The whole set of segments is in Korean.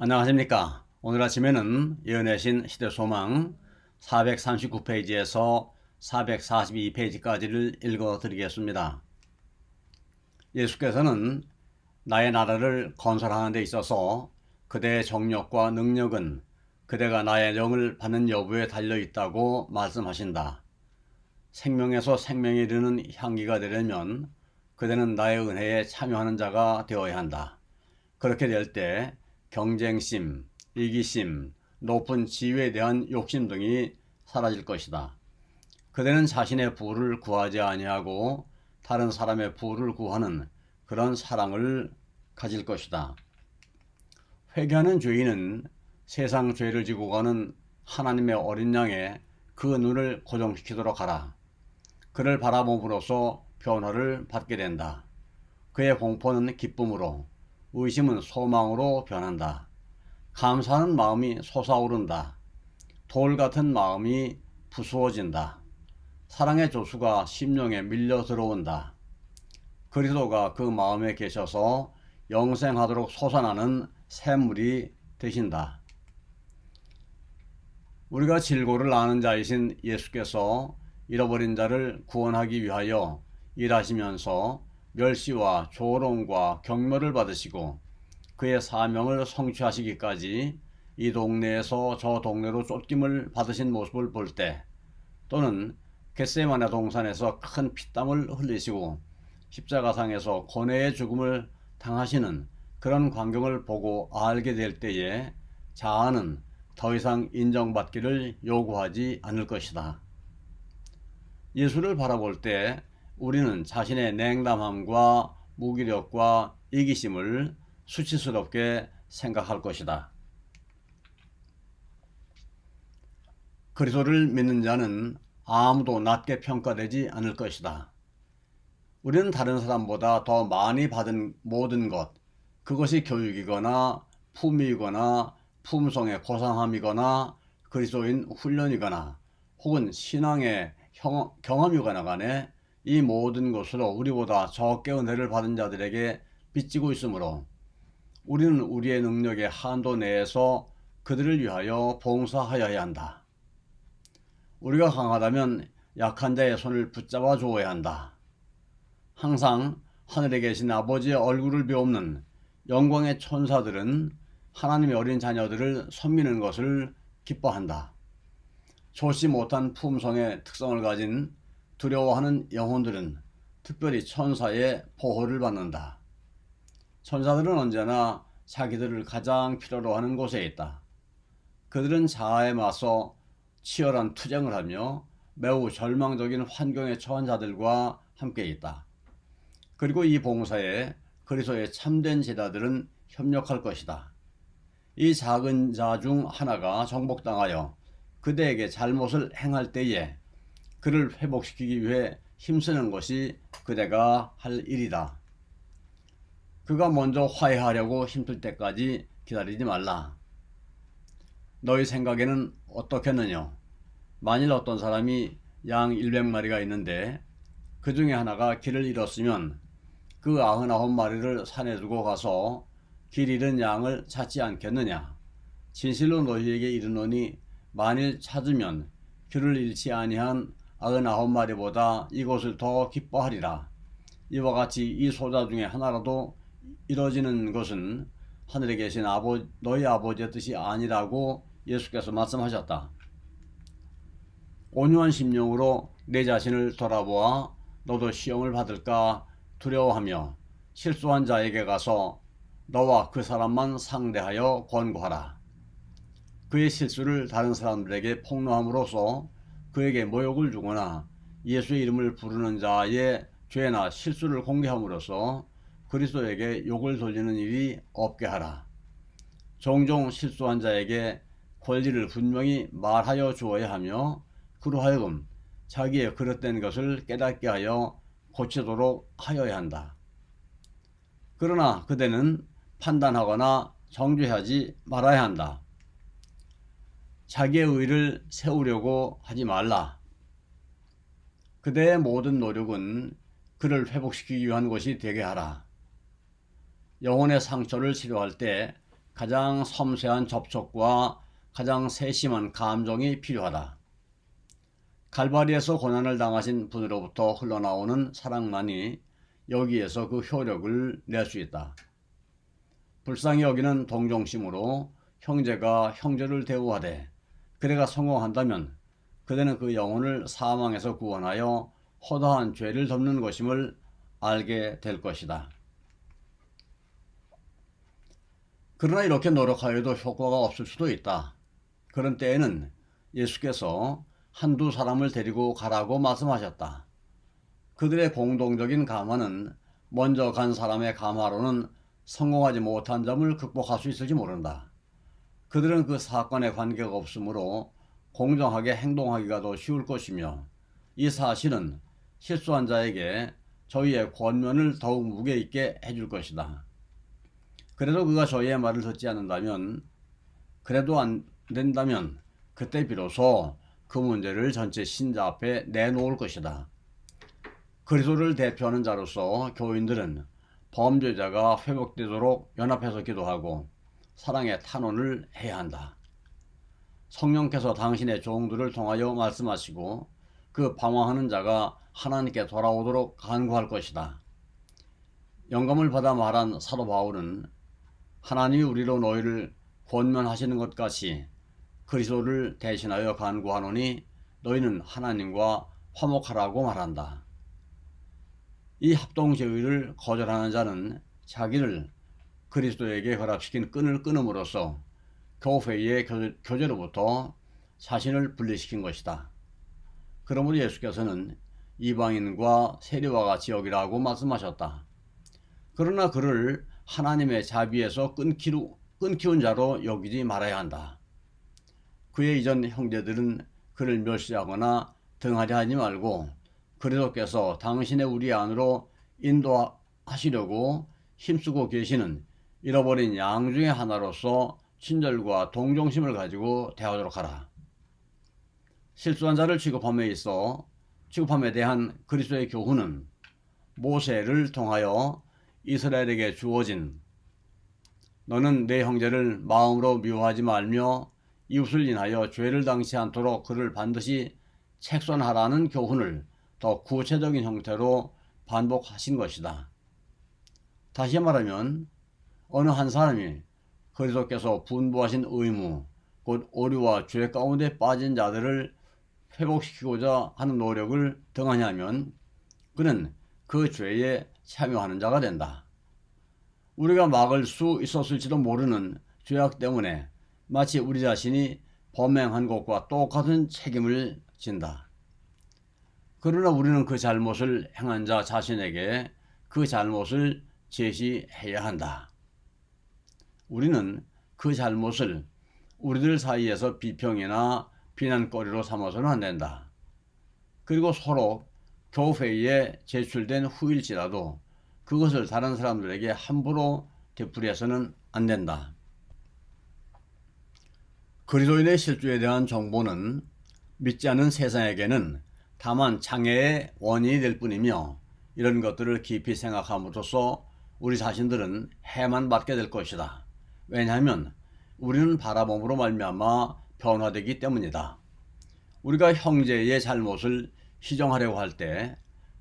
안녕하십니까. 오늘 아침에는 예언의 신 시대소망 439페이지에서 442페이지까지를 읽어 드리겠습니다. 예수께서는 나의 나라를 건설하는 데 있어서 그대의 정력과 능력은 그대가 나의 영을 받는 여부에 달려 있다고 말씀하신다. 생명에서 생명에 이르는 향기가 되려면 그대는 나의 은혜에 참여하는 자가 되어야 한다. 그렇게 될 때 경쟁심, 이기심, 높은 지위에 대한 욕심 등이 사라질 것이다. 그대는 자신의 부를 구하지 아니하고 다른 사람의 부를 구하는 그런 사랑을 가질 것이다. 회개하는 죄인은 세상 죄를 지고 가는 하나님의 어린 양에 그 눈을 고정시키도록 하라. 그를 바라봄으로써 변화를 받게 된다. 그의 공포는 기쁨으로, 의심은 소망으로 변한다. 감사하는 마음이 솟아오른다. 돌 같은 마음이 부수어진다. 사랑의 조수가 심령에 밀려 들어온다. 그리스도가 그 마음에 계셔서 영생하도록 솟아나는 샘물이 되신다. 우리가 질고를 아는 자이신 예수께서 잃어버린 자를 구원하기 위하여 일하시면서 멸시와 조롱과 경멸을 받으시고 그의 사명을 성취하시기까지 이 동네에서 저 동네로 쫓김을 받으신 모습을 볼 때, 또는 겟세마네 동산에서 큰 피땀을 흘리시고 십자가상에서 고뇌의 죽음을 당하시는 그런 광경을 보고 알게 될 때에 자아는 더 이상 인정받기를 요구하지 않을 것이다. 예수를 바라볼 때 우리는 자신의 냉담함과 무기력과 이기심을 수치스럽게 생각할 것이다. 그리스도를 믿는 자는 아무도 낮게 평가되지 않을 것이다. 우리는 다른 사람보다 더 많이 받은 모든 것, 그것이 교육이거나 품위이거나 품성의 고상함이거나 그리스도인 훈련이거나 혹은 신앙의 경험이거나 간에 이 모든 것으로 우리보다 적게 은혜를 받은 자들에게 빚지고 있으므로 우리는 우리의 능력의 한도 내에서 그들을 위하여 봉사하여야 한다. 우리가 강하다면 약한 자의 손을 붙잡아 주어야 한다. 항상 하늘에 계신 아버지의 얼굴을 비옵는 영광의 천사들은 하나님의 어린 자녀들을 섬기는 것을 기뻐한다. 좋지 못한 품성의 특성을 가진 두려워하는 영혼들은 특별히 천사의 보호를 받는다. 천사들은 언제나 자기들을 가장 필요로 하는 곳에 있다. 그들은 자아에 맞서 치열한 투쟁을 하며 매우 절망적인 환경에 처한 자들과 함께 있다. 그리고 이 봉사에 그리스도의 참된 제자들은 협력할 것이다. 이 작은 자 중 하나가 정복당하여 그대에게 잘못을 행할 때에 그를 회복시키기 위해 힘쓰는 것이 그대가 할 일이다. 그가 먼저 화해하려고 힘쓸 때까지 기다리지 말라. 너희 생각에는 어떻겠느냐? 만일 어떤 사람이 양 100마리가 있는데 그 중에 하나가 길을 잃었으면 그 99마리를 산에 두고 가서 길 잃은 양을 찾지 않겠느냐? 진실로 너희에게 이르노니 만일 찾으면 길을 잃지 아니한 99마리보다 이것을 더 기뻐하리라. 이와 같이 이 소자 중에 하나라도 이뤄지는 것은 하늘에 계신 너희 아버지의 뜻이 아니라고 예수께서 말씀하셨다. 온유한 심령으로 내 자신을 돌아보아 너도 시험을 받을까 두려워하며 실수한 자에게 가서 너와 그 사람만 상대하여 권고하라. 그의 실수를 다른 사람들에게 폭로함으로써 그에게 모욕을 주거나 예수의 이름을 부르는 자의 죄나 실수를 공개함으로써 그리스도에게 욕을 돌리는 일이 없게 하라. 종종 실수한 자에게 권리를 분명히 말하여 주어야 하며 그로 하여금 자기의 그릇된 것을 깨닫게 하여 고치도록 하여야 한다. 그러나 그대는 판단하거나 정죄하지 말아야 한다. 자기의 의를 세우려고 하지 말라. 그대의 모든 노력은 그를 회복시키기 위한 것이 되게 하라. 영혼의 상처를 치료할 때 가장 섬세한 접촉과 가장 세심한 감정이 필요하다. 갈바리에서 고난을 당하신 분으로부터 흘러나오는 사랑만이 여기에서 그 효력을 낼 수 있다. 불쌍히 여기는 동정심으로 형제가 형제를 대우하되 그대가 성공한다면 그대는 그 영혼을 사망에서 구원하여 허다한 죄를 덮는 것임을 알게 될 것이다. 그러나 이렇게 노력하여도 효과가 없을 수도 있다. 그런 때에는 예수께서 한두 사람을 데리고 가라고 말씀하셨다. 그들의 공동적인 감화는 먼저 간 사람의 감화로는 성공하지 못한 점을 극복할 수 있을지 모른다. 그들은 그 사건에 관계가 없으므로 공정하게 행동하기가 더 쉬울 것이며 이 사실은 실수한 자에게 저희의 권면을 더욱 무게 있게 해줄 것이다. 그래도 그가 저희의 말을 듣지 않는다면, 그래도 안 된다면 그때 비로소 그 문제를 전체 신자 앞에 내놓을 것이다. 그리스도를 대표하는 자로서 교인들은 범죄자가 회복되도록 연합해서 기도하고 사랑의 탄원을 해야 한다. 성령께서 당신의 종들을 통하여 말씀하시고 그 방황하는 자가 하나님께 돌아오도록 간구할 것이다. 영감을 받아 말한 사도 바울은 하나님이 우리로 너희를 권면하시는 것 같이 그리스도를 대신하여 간구하노니 너희는 하나님과 화목하라고 말한다. 이 합동제의를 거절하는 자는 자기를 그리스도에게 결합시킨 끈을 끊음으로써 교회의 교제로부터 자신을 분리시킨 것이다. 그러므로 예수께서는 이방인과 세리와 같이 여기라고 말씀하셨다. 그러나 그를 하나님의 자비에서 끊기운 자로 여기지 말아야 한다. 그의 이전 형제들은 그를 멸시하거나 등하려 하지 말고 그리스도께서 당신의 우리 안으로 인도하시려고 힘쓰고 계시는 잃어버린 양 중에 하나로서 친절과 동정심을 가지고 대하도록 하라. 실수한 자를 취급함에 대한 그리스도의 교훈은 모세를 통하여 이스라엘에게 주어진 너는 내 형제를 마음으로 미워하지 말며 이웃을 인하여 죄를 당치 않도록 그를 반드시 책선하라는 교훈을 더 구체적인 형태로 반복하신 것이다. 다시 말하면 어느 한 사람이 그리스도께서 분부하신 의무, 곧 오류와 죄 가운데 빠진 자들을 회복시키고자 하는 노력을 등하냐면 그는 그 죄에 참여하는 자가 된다. 우리가 막을 수 있었을지도 모르는 죄악 때문에 마치 우리 자신이 범행한 것과 똑같은 책임을 진다. 그러나 우리는 그 잘못을 행한 자 자신에게 그 잘못을 제시해야 한다. 우리는 그 잘못을 우리들 사이에서 비평이나 비난거리로 삼아서는 안 된다. 그리고 서로 교회에 제출된 후일지라도 그것을 다른 사람들에게 함부로 되풀이해서는 안 된다. 그리스도인의 실주에 대한 정보는 믿지 않는 세상에게는 다만 장애의 원인이 될 뿐이며 이런 것들을 깊이 생각함으로써 우리 자신들은 해만 받게 될 것이다. 왜냐하면 우리는 바라봄으로 말미암아 변화되기 때문이다. 우리가 형제의 잘못을 시정하려고 할 때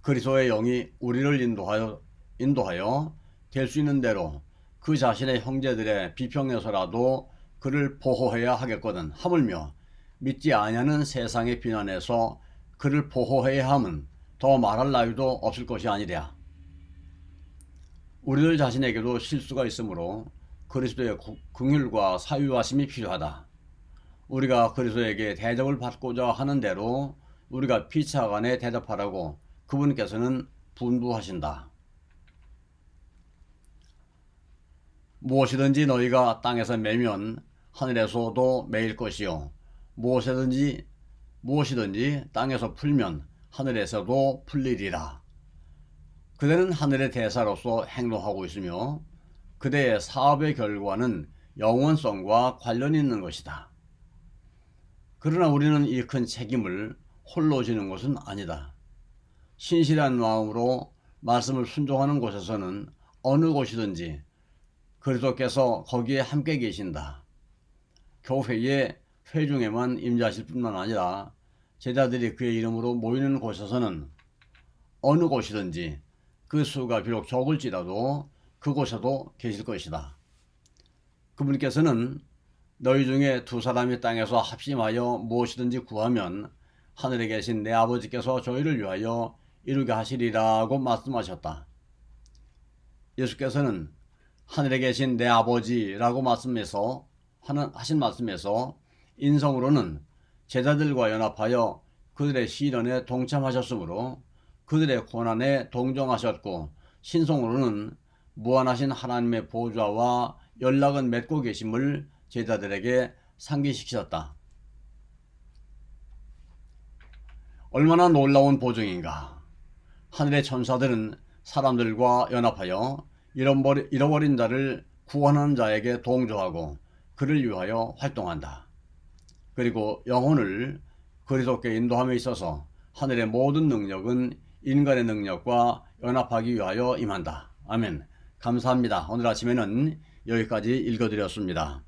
그리스도의 영이 우리를 인도하여 될 수 있는 대로 그 자신의 형제들의 비평에서라도 그를 보호해야 하겠거든 하물며 믿지 아니하는 세상의 비난에서 그를 보호해야 함은 더 말할 나위도 없을 것이 아니랴. 우리들 자신에게도 실수가 있으므로 그리스도의 긍휼과 사유하심이 필요하다. 우리가 그리스도에게 대접을 받고자 하는 대로 우리가 피차간에 대답하라고 그분께서는 분부하신다. 무엇이든지 너희가 땅에서 매면 하늘에서도 매일 것이요 무엇이든지 땅에서 풀면 하늘에서도 풀리리라. 그대는 하늘의 대사로서 행동하고 있으며 그대의 사업의 결과는 영원성과 관련이 있는 것이다. 그러나 우리는 이 큰 책임을 홀로 지는 것은 아니다. 신실한 마음으로 말씀을 순종하는 곳에서는 어느 곳이든지 그리스도께서 거기에 함께 계신다. 교회의 회중에만 임재하실 뿐만 아니라 제자들이 그의 이름으로 모이는 곳에서는 어느 곳이든지 그 수가 비록 적을지라도 그곳에도 계실 것이다. 그분께서는 너희 중에 두 사람이 땅에서 합심하여 무엇이든지 구하면 하늘에 계신 내 아버지께서 저희를 위하여 이루게 하시리라고 말씀하셨다. 예수께서는 하늘에 계신 내 아버지라고 하신 말씀에서 인성으로는 제자들과 연합하여 그들의 시련에 동참하셨으므로 그들의 고난에 동정하셨고, 신성으로는 무한하신 하나님의 보좌와 연락은 맺고 계심을 제자들에게 상기시키셨다. 얼마나 놀라운 보증인가. 하늘의 천사들은 사람들과 연합하여 잃어버린 자를 구원하는 자에게 동조하고 그를 위하여 활동한다. 그리고 영혼을 그리스도께 인도함에 있어서 하늘의 모든 능력은 인간의 능력과 연합하기 위하여 임한다. 아멘. 감사합니다. 오늘 아침에는 여기까지 읽어드렸습니다.